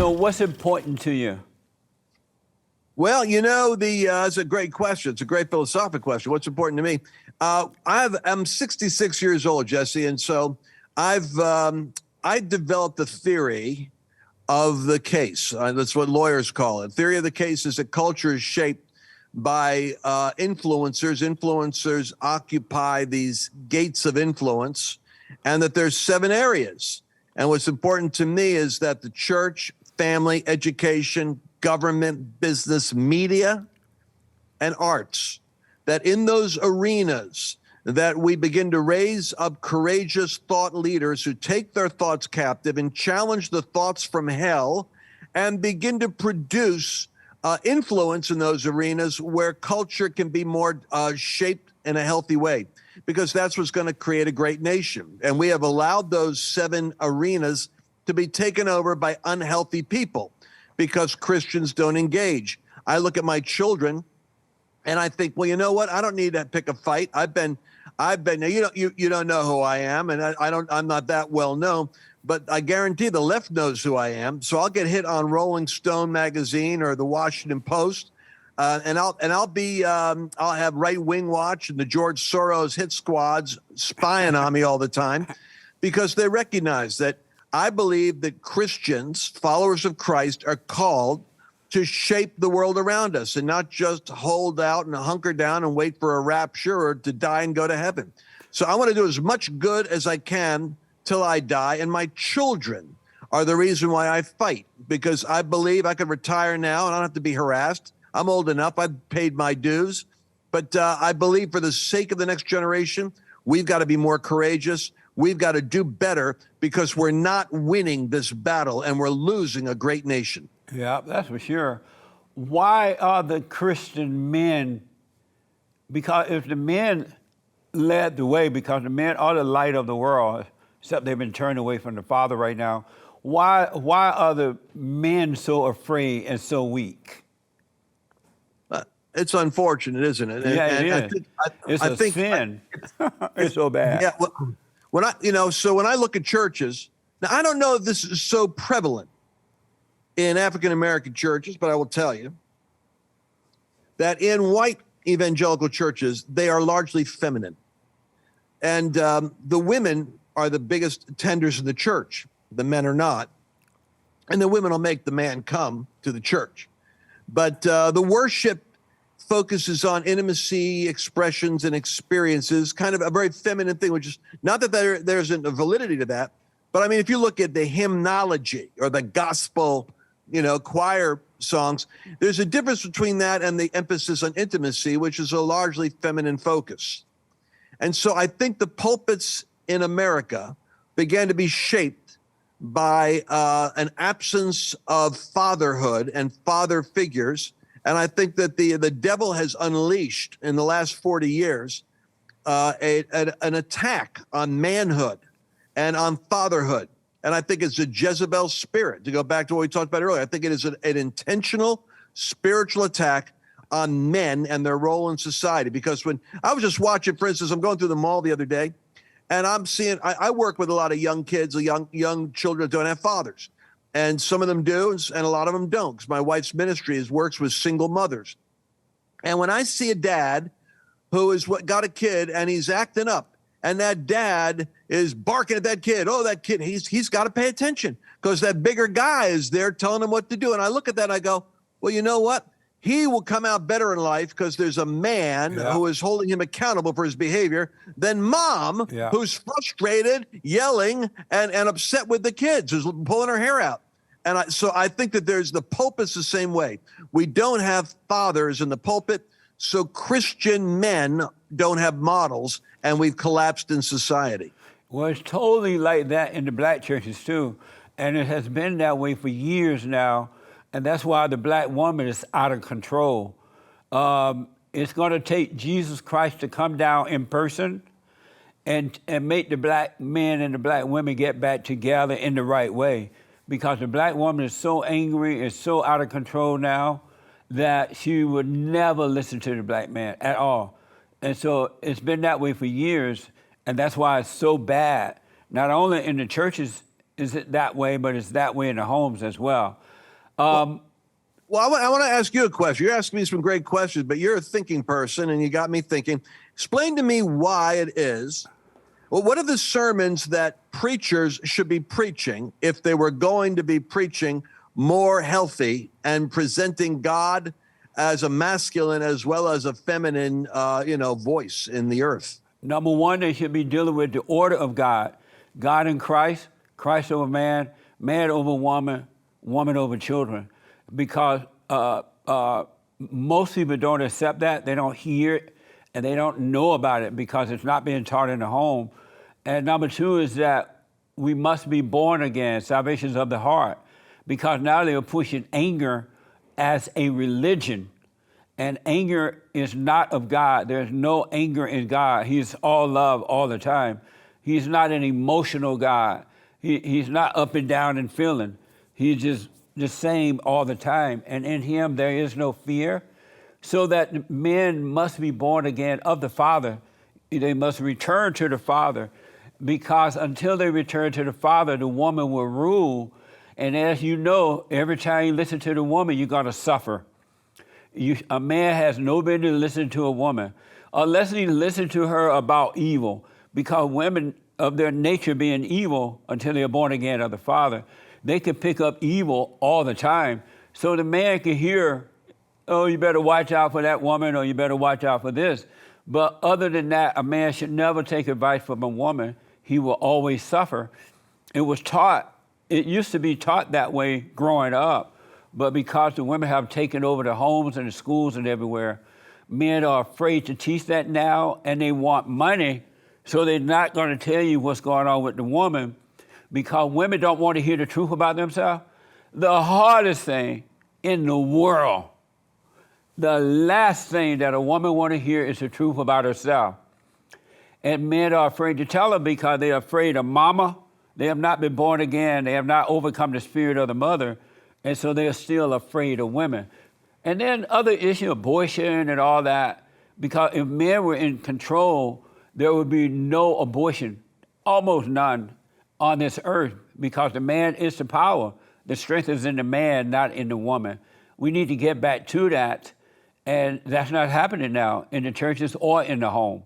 So what's important to you? Well, it's a great question. It's a great philosophical question. What's important to me? I'm 66 years old, Jesse, and so I developed a theory of the case. That's what lawyers call it. Theory of the case is that culture is shaped by influencers. Influencers occupy these gates of influence, and that there's 7 areas. And what's important to me is that the church, family, education, government, business, media, and arts, that in those arenas that we begin to raise up courageous thought leaders who take their thoughts captive and challenge the thoughts from hell and begin to produce influence in those arenas where culture can be more shaped in a healthy way, because that's what's going to create a great nation. And we have allowed those 7 arenas to be taken over by unhealthy people because Christians don't engage. I look at my children and I think, well, you know what? I don't need to pick a fight. I've been. Now, you don't know who I am, and I'm not that well known, but I guarantee the left knows who I am. So I'll get hit on Rolling Stone magazine or the Washington Post, and I'll have Right Wing Watch and the George Soros hit squads spying on me all the time, because they recognize that I believe that Christians, followers of Christ, are called to shape the world around us and not just hold out and hunker down and wait for a rapture or to die and go to heaven. So I want to do as much good as I can till I die. And my children are the reason why I fight, because I believe I could retire now and I don't have to be harassed. I'm old enough. I've paid my dues. But I believe for the sake of the next generation, we've got to be more courageous. We've got to do better, because we're not winning this battle and we're losing a great nation. Yeah, that's for sure. Why are the Christian men, because if the men led the way, because the men are the light of the world, except they've been turned away from the Father right now, why are the men so afraid and so weak? It's unfortunate, isn't it? Yeah, it is. I think sin. It's so bad. Yeah. When I look at churches, now I don't know if this is so prevalent in African-American churches, but I will tell you that in white evangelical churches, they are largely feminine. And the women are the biggest tenders in the church. The men are not. And the women will make the man come to the church. But the worship focuses on intimacy, expressions, and experiences, kind of a very feminine thing, which is not that there isn't a validity to that. But I mean, if you look at the hymnology or the gospel, choir songs, there's a difference between that and the emphasis on intimacy, which is a largely feminine focus. And so I think the pulpits in America began to be shaped by an absence of fatherhood and father figures. And I think that the devil has unleashed in the last 40 years an attack on manhood and on fatherhood. And I think it's a Jezebel spirit, to go back to what we talked about earlier. I think it is an intentional spiritual attack on men and their role in society. Because when I was just watching, for instance, I'm going through the mall the other day, and I'm seeing, I work with a lot of young kids, young children that don't have fathers. And some of them do, and a lot of them don't, because my wife's ministry works with single mothers. And when I see a dad who got a kid and he's acting up, and that dad is barking at that kid, that kid, he's got to pay attention, because that bigger guy is there telling him what to do. And I look at that and I go, well, you know what? He will come out better in life because there's a man who is holding him accountable for his behavior than mom, who's frustrated, yelling, and upset with the kids, who's pulling her hair out. And so I think that the pulpit's the same way. We don't have fathers in the pulpit, so Christian men don't have models, and we've collapsed in society. Well, it's totally like that in the black churches too, and it has been that way for years now. And that's why the black woman is out of control. It's going to take Jesus Christ to come down in person and make the black men and the black women get back together in the right way. Because the black woman is so angry, is so out of control now, that she would never listen to the black man at all. And so it's been that way for years, and that's why it's so bad. Not only in the churches is it that way, but it's that way in the homes as well. Well, I want to ask you a question. You're asking me some great questions, but you're a thinking person, and you got me thinking. Explain to me why it is. Well, what are the sermons that preachers should be preaching if they were going to be preaching more healthy and presenting God as a masculine as well as a feminine, voice in the earth? Number one, they should be dealing with the order of God. God in Christ, Christ over man, man over woman, woman over children. Because most people don't accept that. They don't hear it, and they don't know about it because it's not being taught in the home. And number two is that we must be born again, salvations of the heart, because now they are pushing anger as a religion. And anger is not of God. There's no anger in God. He's all love all the time. He's not an emotional God. He's not up and down and feeling. He's just the same all the time. And in him, there is no fear. So that men must be born again of the Father. They must return to the Father, because until they return to the Father, the woman will rule. And as you know, every time you listen to the woman, you're going to suffer. A man has no business listening to a woman unless he listens to her about evil, because women of their nature being evil until they are born again of the Father, they can pick up evil all the time. So the man can hear, oh, you better watch out for that woman, or you better watch out for this. But other than that, a man should never take advice from a woman. He will always suffer. It used to be taught that way growing up. But because the women have taken over the homes and the schools and everywhere, men are afraid to teach that now, and they want money, so they're not going to tell you what's going on with the woman, because women don't want to hear the truth about themselves. The hardest thing in the world, the last thing that a woman wants to hear is the truth about herself. And men are afraid to tell her because they're afraid of mama. They have not been born again. They have not overcome the spirit of the mother. And so they're still afraid of women. And then other issues, abortion and all that, because if men were in control, there would be no abortion, almost none, on this earth, because the man is the power. The strength is in the man, not in the woman. We need to get back to that, and that's not happening now in the churches or in the home.